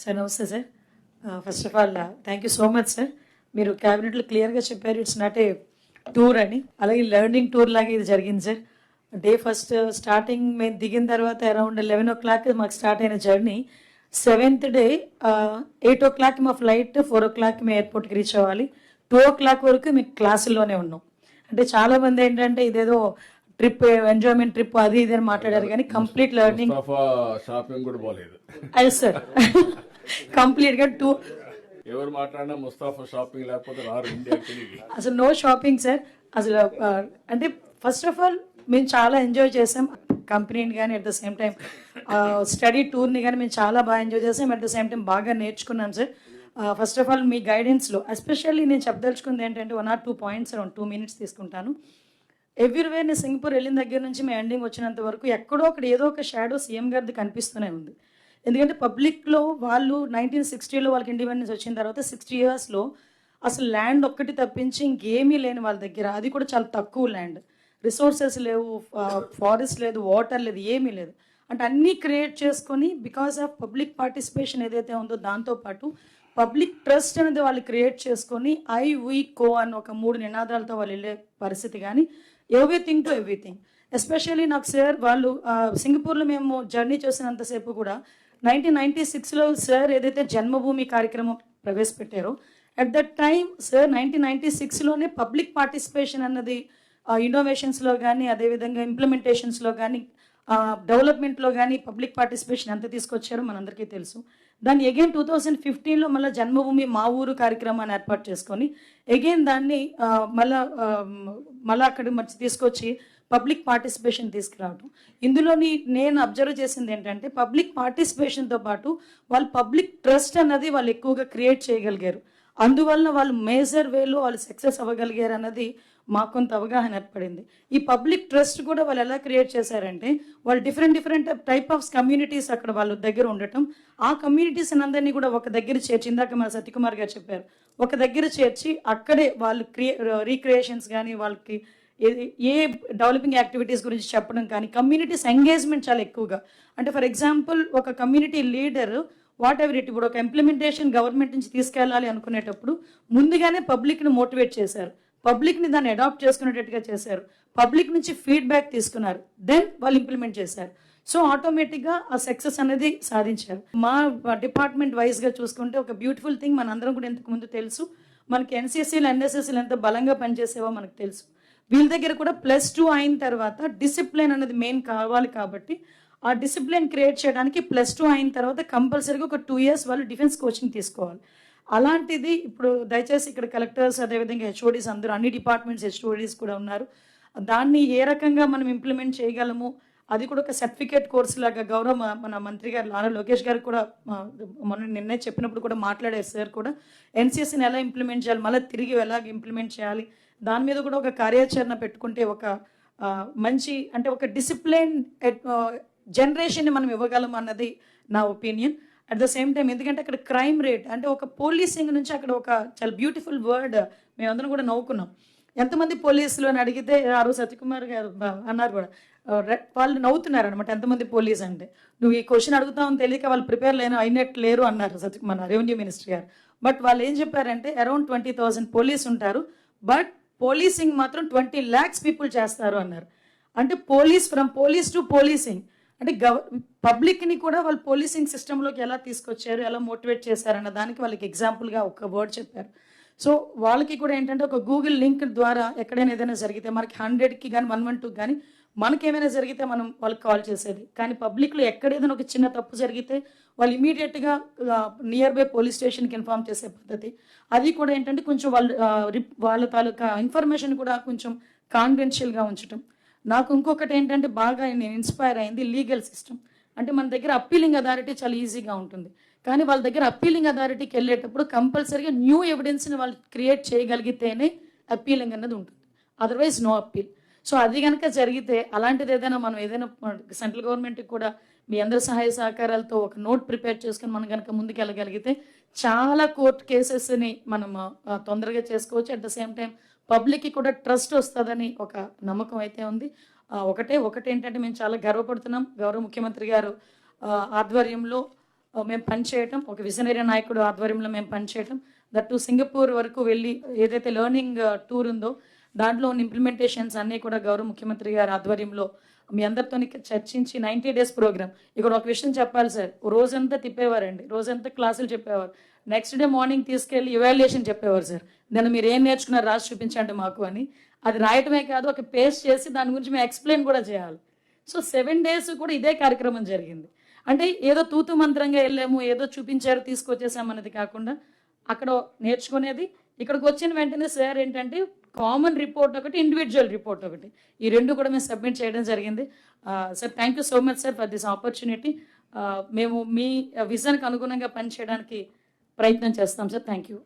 Sir నమస్తే sir. First of all thank you so much sir. మీరు క్యాబినెట్లో క్లియర్గా చెప్పారు ఇట్స్ నాట్ ఏ టూర్ అని. అలాగే లెర్నింగ్ టూర్ లాగా ఇది జరిగింది సార్. డే ఫస్ట్ స్టార్టింగ్ మేము దిగిన తర్వాత అరౌండ్ 11 o'clock మాకు స్టార్ట్ అయిన జర్నీ. 7th డే 8 o'clock మా ఫ్లైట్, 4 o'clock మేము ఎయిర్పోర్ట్కి రీచ్ అవ్వాలి. 2 o'clock వరకు మేము క్లాసుల్లోనే ఉన్నాం. అంటే చాలా మంది ఏంటంటే ఇదేదో ట్రిప్, ఎంజాయ్మెంట్ ట్రిప్ అది ఇది అని మాట్లాడారు, కానీ కంప్లీట్ లెర్నింగ్. షాపింగ్ కూడా పోలేదు అది సార్ కంప్లీట్ గా ఎవరు మాట్లాడినా ముస్తాఫా షాపింగ్ లేకపోతే రారు ఇండియాకి. అసలు నో షాపింగ్ సార్. అసలు అంటే ఫస్ట్ ఆఫ్ ఆల్ మేము చాలా ఎంజాయ్ చేసాం కంపెనీని కానీ, at the same time study టూర్ని కానీ మేము చాలా బాగా ఎంజాయ్ చేసాం. అట్ ద సేమ్ టైం బాగా నేర్చుకున్నాం సార్. ఫస్ట్ ఆఫ్ ఆల్ మీ గైడెన్స్లో ఎస్పెషల్లీ నేను చెప్పదలుచుకుంది ఏంటంటే 1 or 2 points, అరౌండ్ 2 minutes తీసుకుంటాను. ఎవ్రీవేర్ నేను సింగపూర్ వెళ్ళిన దగ్గర నుంచి మేము ఎండింగ్ వచ్చినంత వరకు ఎక్కడో అక్కడ ఏదో ఒక షాడో సీఎం గారిది కనిపిస్తూనే ఉంది. ఎందుకంటే పబ్లిక్లో వాళ్ళు 1960లో వాళ్ళకి ఇండిపెండెన్స్ వచ్చిన తర్వాత 60 yearsలో అసలు ల్యాండ్ ఒక్కటి తప్పించి ఇంకేమీ లేని వాళ్ళ దగ్గర, అది కూడా చాలా తక్కువ ల్యాండ్, రిసోర్సెస్ లేవు, ఫారెస్ట్ లేదు, వాటర్ లేదు, ఏమీ లేదు. అంటే అన్నీ క్రియేట్ చేసుకొని బికాస్ ఆఫ్ పబ్లిక్ పార్టిసిపేషన్ ఏదైతే ఉందో దాంతోపాటు పబ్లిక్ ట్రస్ట్ అనేది వాళ్ళు క్రియేట్ చేసుకొని ఐ వీ కో అని ఒక 3 నినాదాలతో వాళ్ళు వెళ్ళే పరిస్థితి. కానీ ఎవ్రీథింగ్ టు ఎవ్రీథింగ్. ఎస్పెషల్లీ నాకు సార్ వాళ్ళు సింగపూర్లో మేము జర్నీ చేసినంతసేపు కూడా 1996లో సార్ ఏదైతే జన్మభూమి కార్యక్రమం ప్రవేశపెట్టారో అట్ దట్ టైం సార్ 1996లోనే పబ్లిక్ పార్టిసిపేషన్ అన్నది ఇన్నోవేషన్స్లో కానీ, అదేవిధంగా ఇంప్లిమెంటేషన్స్లో కానీ, డెవలప్మెంట్లో కానీ పబ్లిక్ పార్టిసిపేషన్ ఎంత తీసుకొచ్చారో మనందరికీ తెలుసు. దాన్ని అగైన్ 2015లో మళ్ళీ జన్మభూమి మా ఊరు కార్యక్రమాన్ని ఏర్పాటు చేసుకొని అగైన్ దాన్ని మళ్ళీ అక్కడ మంచి తీసుకొచ్చి పబ్లిక్ పార్టిసిపేషన్ తీసుకురావడం. ఇందులోని నేను అబ్జర్వ్ చేసింది ఏంటంటే పబ్లిక్ పార్టిసిపేషన్తో పాటు వాళ్ళు పబ్లిక్ ట్రస్ట్ అన్నది వాళ్ళు ఎక్కువగా క్రియేట్ చేయగలిగారు. అందువలన వాళ్ళు మేజర్ వేలో వాళ్ళు సక్సెస్ అవ్వగలిగారు అన్నది మాకు కొంత అవగాహన ఏర్పడింది. ఈ పబ్లిక్ ట్రస్ట్ కూడా వాళ్ళు ఎలా క్రియేట్ చేశారంటే వాళ్ళు డిఫరెంట్ టైప్ ఆఫ్ కమ్యూనిటీస్ అక్కడ వాళ్ళ దగ్గర ఉండటం, ఆ కమ్యూనిటీస్ అందరినీ కూడా ఒక దగ్గర చేర్చి, ఇందాక మన సత్యకుమార్ గారు చెప్పారు, ఒక దగ్గర చేర్చి అక్కడే వాళ్ళు రీక్రియేషన్స్ కానీ, వాళ్ళకి ఏ డెవలపింగ్ యాక్టివిటీస్ గురించి చెప్పడం కానీ, కమ్యూనిటీస్ ఎంగేజ్మెంట్ చాలా ఎక్కువగా. అంటే ఫర్ ఎగ్జాంపుల్ ఒక community leader what ever it, ఇప్పుడు ఒక ఇంప్లిమెంటేషన్ గవర్నమెంట్ నుంచి తీసుకెళ్ళాలి అనుకునేటప్పుడు ముందుగానే పబ్లిక్ని మోటివేట్ చేశారు, పబ్లిక్ని దాన్ని అడాప్ట్ చేసుకునేటట్టుగా చేశారు, పబ్లిక్ నుంచి ఫీడ్బ్యాక్ తీసుకున్నారు, దెన్ వాళ్ళు ఇంప్లిమెంట్ చేశారు. సో ఆటోమేటిక్గా ఆ సక్సెస్ అనేది సాధించారు. మా డిపార్ట్మెంట్ వైజ్గా చూసుకుంటే ఒక బ్యూటిఫుల్ థింగ్ మనందరం కూడా ఇంతకు ముందు తెలుసు, మనకి ఎన్సీసీలు ఎన్ఎస్ఎస్లు ఎంత బలంగా పనిచేసేవో మనకు తెలుసు. వీళ్ళ దగ్గర కూడా +2 అయిన తర్వాత డిసిప్లిన్ అనేది మెయిన్ కావాలి. కాబట్టి ఆ డిసిప్లిన్ క్రియేట్ చేయడానికి +2 అయిన తర్వాత కంపల్సరీగా ఒక 2 years వాళ్ళు డిఫెన్స్ కోచింగ్ తీసుకోవాలి. అలాంటిది ఇప్పుడు దయచేసి ఇక్కడ కలెక్టర్స్, అదేవిధంగా హెచ్ఓడీస్ అందరూ, అన్ని డిపార్ట్మెంట్స్ హెచ్ఓడీస్ కూడా ఉన్నారు. దాన్ని ఏ రకంగా మనం ఇంప్లిమెంట్ చేయగలము, అది కూడా ఒక సర్టిఫికేట్ కోర్సు లాగా గౌరవ మన మంత్రి గారు నారా లోకేష్ గారు కూడా నిన్నే చెప్పినప్పుడు కూడా మాట్లాడారు సార్ కూడా, ఎన్సీసీని ఎలా ఇంప్లిమెంట్ చేయాలి, మళ్ళీ తిరిగి ఎలాగ ఇంప్లిమెంట్ చేయాలి, దాని మీద కూడా ఒక కార్యాచరణ పెట్టుకుంటే ఒక మంచి, అంటే ఒక డిసిప్లిన్ జనరేషన్ని మనం ఇవ్వగలం అన్నది నా opinion. At the same time ఎందుకంటే అక్కడ క్రైమ్ రేట్, అంటే ఒక పోలీసింగ్ నుంచి అక్కడ ఒక చాలా బ్యూటిఫుల్ వర్డ్ మేమందరం కూడా నవ్వుకున్నాం. ఎంతమంది పోలీసులు అని అడిగితే ఆ రోజు సత్యకుమార్ గారు అన్నారు కూడా, వాళ్ళు నవ్వుతున్నారు అనమాట, ఎంతమంది పోలీస్ అంటే. నువ్వు ఈ క్వశ్చన్ అడుగుతావని తెలియక వాళ్ళు ప్రిపేర్ అయినట్టు లేరు అన్నారు సత్యకుమార్, రెవెన్యూ మినిస్టర్ గారు. బట్ వాళ్ళు ఏం చెప్పారంటే అరౌండ్ 20,000 పోలీస్ ఉంటారు, బట్ పోలీసింగ్ మాత్రం 20 lakhs పీపుల్ చేస్తారు అన్నారు. అంటే ఫ్రమ్ పోలీస్ టు పోలీసింగ్, అంటే పబ్లిక్ని కూడా వాళ్ళు పోలీసింగ్ సిస్టంలోకి ఎలా తీసుకొచ్చారు, ఎలా మోటివేట్ చేశారన్న దానికి వాళ్ళకి ఎగ్జాంపుల్గా ఒక వర్డ్ చెప్పారు. సో వాళ్ళకి కూడా ఏంటంటే ఒక గూగుల్ లింక్ ద్వారా ఎక్కడైనా ఏదైనా జరిగితే మనకి 100కి కానీ 112కి కానీ మనకేమైనా జరిగితే మనం వాళ్ళకి కాల్ చేసేది. కానీ పబ్లిక్లో ఎక్కడ ఏదైనా ఒక చిన్న తప్పు జరిగితే వాళ్ళు ఇమీడియట్గా నియర్ బై పోలీస్ స్టేషన్కి ఇన్ఫార్మ్ చేసే పద్ధతి, అది కూడా ఏంటంటే కొంచెం వాళ్ళ తాలూకా ఇన్ఫర్మేషన్ కూడా కొంచెం కాన్ఫిడెన్షియల్గా ఉంచడం. నాకు ఇంకొకటి ఏంటంటే బాగా నేను ఇన్స్పైర్ అయింది లీగల్ సిస్టమ్. అంటే మన దగ్గర అప్పీలింగ్ అథారిటీ చాలా ఈజీగా ఉంటుంది, కానీ వాళ్ళ దగ్గర అప్పీలింగ్ అథారిటీకి వెళ్ళేటప్పుడు కంపల్సరీగా న్యూ ఎవిడెన్స్ని వాళ్ళు క్రియేట్ చేయగలిగితేనే అప్పీలింగ్ అన్నది ఉంటుంది, అదర్వైజ్ నో అప్పీల్. సో అది కనుక జరిగితే, అలాంటిది ఏదైనా మనం ఏదైనా సెంట్రల్ గవర్నమెంట్కి కూడా మీ అందరి సహాయ సహకారాలతో ఒక నోట్ ప్రిపేర్ చేసుకొని మనం కనుక ముందుకు వెళ్ళగలిగితే చాలా కోర్ట్ కేసెస్ని మనం తొందరగా చేసుకోవచ్చు. అట్ ద సేమ్ టైం పబ్లిక్కి కూడా ట్రస్ట్ వస్తుందని ఒక నమ్మకం అయితే ఉంది. ఒకటి ఏంటంటే మేము చాలా గర్వపడుతున్నాం, గౌరవ ముఖ్యమంత్రి గారు ఆధ్వర్యంలో మేము పనిచేయటం, ఒక విజనరీ నాయకుడు ఆధ్వర్యంలో మేము పనిచేయటం, దట్టు సింగపూర్ వరకు వెళ్ళి ఏదైతే లెర్నింగ్ టూర్ ఉందో దాంట్లో ఉన్న ఇంప్లిమెంటేషన్స్ అన్నీ కూడా గౌరవ ముఖ్యమంత్రి గారి ఆధ్వర్యంలో మీ అందరితో చర్చించి 90 days ప్రోగ్రామ్. ఇక్కడ ఒక విషయం చెప్పాలి సార్, రోజంతా తిప్పేవారండి, రోజంతా క్లాసులు చెప్పేవారు, నెక్స్ట్ డే మార్నింగ్ తీసుకెళ్ళి ఇవాల్యుయేషన్ చెప్పేవారు సార్. దాన్ని మీరు ఏం నేర్చుకున్నారు రాసి చూపించండి మాకు అని. అది రాయటమే కాదు, ఒక పేస్ట్ చేసి దాని గురించి మేము ఎక్స్ప్లెయిన్ కూడా చేయాలి. సో 7 days కూడా ఇదే కార్యక్రమం జరిగింది. అంటే ఏదో తూతు మంత్రంగా వెళ్ళాము, ఏదో చూపించారు తీసుకొచ్చేసాం అనేది కాకుండా అక్కడ నేర్చుకునేది, ఇక్కడికి వచ్చిన వెంటనే సార్ ఏంటంటే కామన్ రిపోర్ట్ ఒకటి, ఇండివిజువల్ రిపోర్ట్ ఒకటి, ఈ రెండు కూడా మేము సబ్మిట్ చేయడం జరిగింది. Sir thank you so much sir for this opportunity. మేము మీ విజన్కి అనుగుణంగా పనిచేయడానికి ప్రయత్నం చేస్తాం సార్. Thank you.